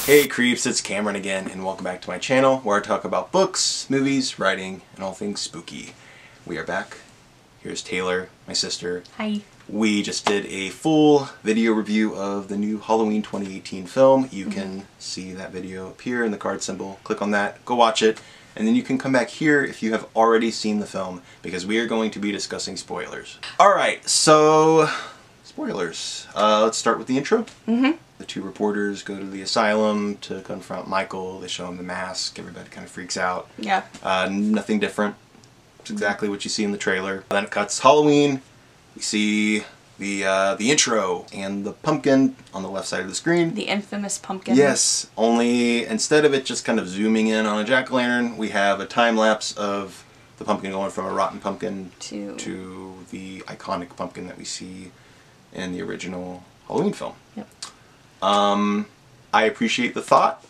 Hey creeps, it's Cameron again, and welcome back to my channel where I talk about books, movies, writing, and all things spooky. We are back. Here's Taylor, my sister. Hi. We just did a full video review of the new Halloween 2018 film. You can see that video up here in the card symbol. Click on that, go watch it, and then you can come back here if you have already seen the film, because we are going to be discussing spoilers. Alright, so spoilers. Let's start with the intro. The two reporters go to the asylum to confront Michael. They show him the mask. Everybody kind of freaks out. Yeah. Nothing different. It's exactly what you see in the trailer. Then it cuts Halloween. We see the intro and the pumpkin on the left side of the screen. The infamous pumpkin. Yes, only instead of it just kind of zooming in on a jack-o'-lantern, we have a time lapse of the pumpkin going from a rotten pumpkin to the iconic pumpkin that we see in the original Halloween film. Yep. I appreciate the thought.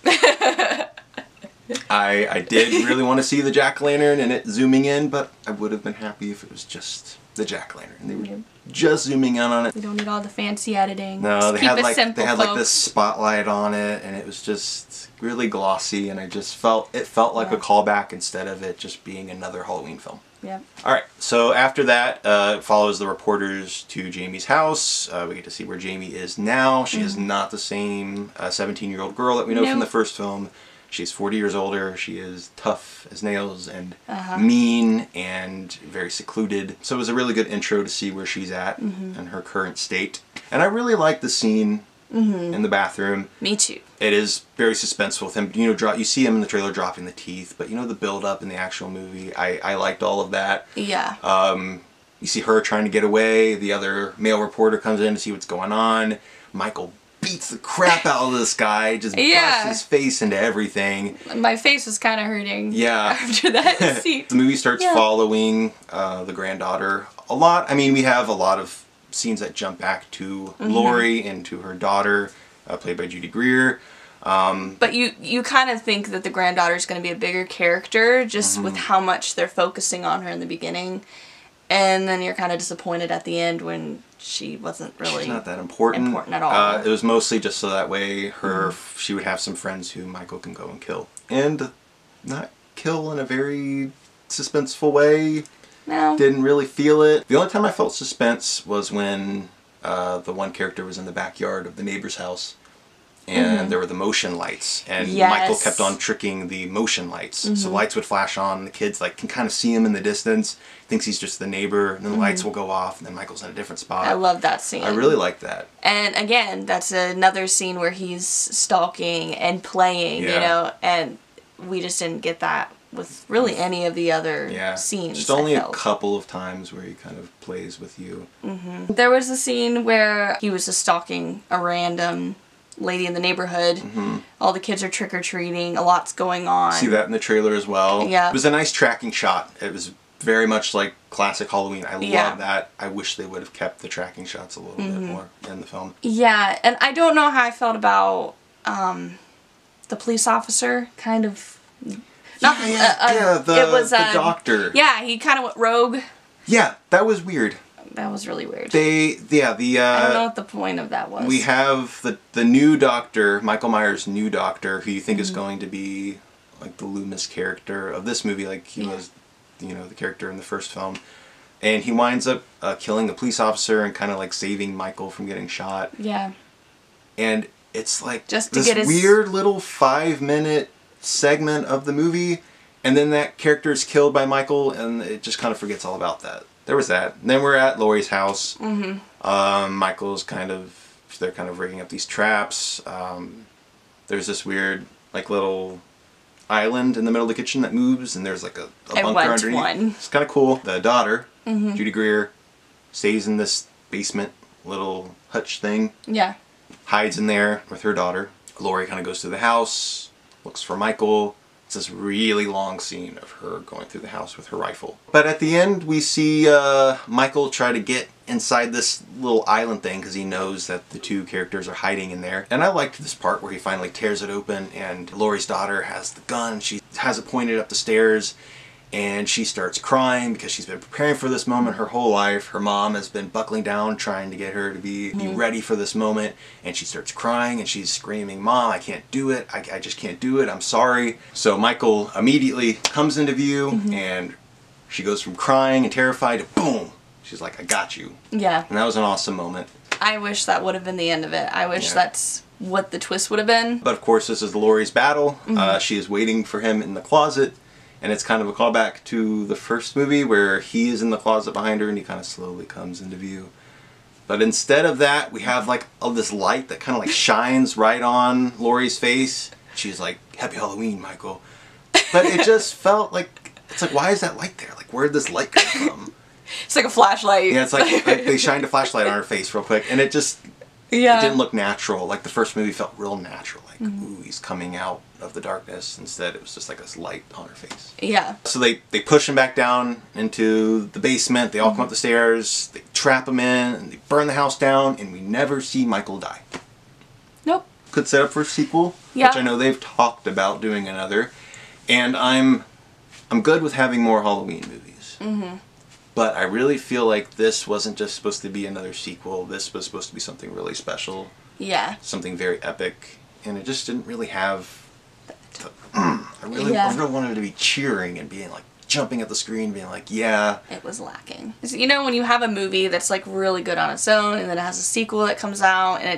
I did really want to see the jack-o'-lantern and it zooming in, but I would have been happy if it was just the jack-o'-lantern. And they were just zooming in on it. We don't need all the fancy editing. No, just they keep had it like simple, like this spotlight on it, and it was just really glossy, and I just felt like a callback instead of it just being another Halloween film. Yeah. Alright, so after that, it follows the reporters to Jamie's house. We get to see where Jamie is now. She is not the same 17-year-old girl that we know from the first film. She's 40 years older. She is tough as nails and mean and very secluded. So it was a really good intro to see where she's at and her current state. And I really like the scene in the bathroom. Me too. It is very suspenseful with him. You know, you see him in the trailer dropping the teeth, but you know the build-up in the actual movie. I liked all of that. Yeah. You see her trying to get away. The other male reporter comes in to see what's going on. Michael beats the crap out of this guy, just busts his face into everything. My face was kind of hurting after that scene. The movie starts following the granddaughter a lot. I mean, we have a lot of scenes that jump back to Laurie and to her daughter, played by Judy Greer. But you kind of think that the granddaughter is going to be a bigger character, just with how much they're focusing on her in the beginning. And then you're kind of disappointed at the end when she wasn't really... She's not that important at all. It was mostly just so that way she would have some friends who Michael can go and kill. And not kill in a very suspenseful way. No. Didn't really feel it. The only time I felt suspense was when the one character was in the backyard of the neighbor's house. And there were the motion lights, and Michael kept on tricking the motion lights. So lights would flash on, and the kids like can kind of see him in the distance, thinks he's just the neighbor, and then the lights will go off, and then Michael's in a different spot. I love that scene. I really like that. And again, that's another scene where he's stalking and playing, you know, and we just didn't get that with really any of the other scenes. Just only a couple of times where he kind of plays with you. There was a scene where he was just stalking a random lady in the neighborhood. All the kids are trick-or-treating. A lot's going on. See that in the trailer as well. Yeah. It was a nice tracking shot. It was very much like classic Halloween. I love that. I wish they would have kept the tracking shots a little bit more in the film. Yeah, and I don't know how I felt about the police officer, kind of... it was the doctor. Yeah, he kind of went rogue. Yeah, that was weird. That was really weird. I don't know what the point of that was. We have the new doctor, Michael Myers' new doctor, who you think is going to be like the Loomis character of this movie, like he was, you know, the character in the first film. And he winds up killing the police officer and kind of like saving Michael from getting shot. Yeah. And it's like just this weird little 5-minute segment of the movie, and then that character is killed by Michael, and it just kind of forgets all about that. There was that. And then we're at Laurie's house. Michael's they're kind of rigging up these traps. There's this weird, like, little island in the middle of the kitchen that moves, and there's like a bunker underneath. It's kind of cool. The daughter, Judy Greer, stays in this basement little hutch thing. Yeah. Hides in there with her daughter. Laurie kind of goes through the house, looks for Michael. It's this really long scene of her going through the house with her rifle. But at the end, we see Michael try to get inside this little island thing because he knows that the two characters are hiding in there. And I liked this part where he finally tears it open and Laurie's daughter has the gun. She has it pointed up the stairs. And she starts crying because she's been preparing for this moment her whole life. Her mom has been buckling down trying to get her to be ready for this moment. And she starts crying and she's screaming, "Mom, I can't do it. I just can't do it. I'm sorry." So Michael immediately comes into view and she goes from crying and terrified to boom. She's like, "I got you." Yeah. And that was an awesome moment. I wish that would have been the end of it. I wish that's what the twist would have been. But of course, this is Laurie's battle. She is waiting for him in the closet. And it's kind of a callback to the first movie where he is in the closet behind her and he kind of slowly comes into view. But instead of that, we have like this light that kind of like shines right on Laurie's face. She's like, "Happy Halloween, Michael." But it just felt like, it's like, why is that light there? Like, where did this light come from? It's like a flashlight. Yeah, it's like they shined a flashlight on her face real quick. And it just it didn't look natural. Like the first movie felt real natural. Like, ooh, he's coming out of the darkness. Instead, it was just like this light on her face. Yeah. So they push him back down into the basement. They all come up the stairs. They trap him in, and they burn the house down, and we never see Michael die. Nope. Could set up for a sequel, which I know they've talked about doing another. And I'm good with having more Halloween movies. But I really feel like this wasn't just supposed to be another sequel. This was supposed to be something really special. Yeah. Something very epic. And it just didn't really have... I really wanted to be cheering and being like, jumping at the screen, being like, yeah. It was lacking. You know, when you have a movie that's like really good on its own, and then it has a sequel that comes out, and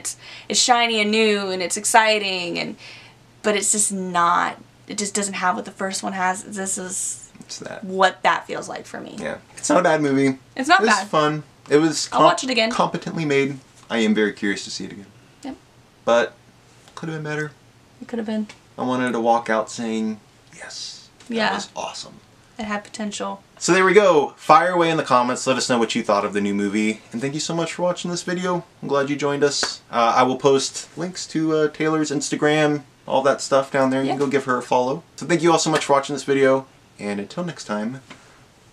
it's shiny and new, and it's exciting, but it's just not... It just doesn't have what the first one has. This is... It's what that feels like for me. Yeah. It's not a bad movie. It's not bad. It was fun. It was I'll watch it again. Competently made. I am very curious to see it again. Yep. But could have been better. It could have been. I wanted to walk out saying, yes. That was awesome. It had potential. So there we go. Fire away in the comments. Let us know what you thought of the new movie. And thank you so much for watching this video. I'm glad you joined us. I will post links to Taylor's Instagram, all that stuff down there. You can go give her a follow. So thank you all so much for watching this video. And until next time,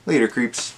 later creeps.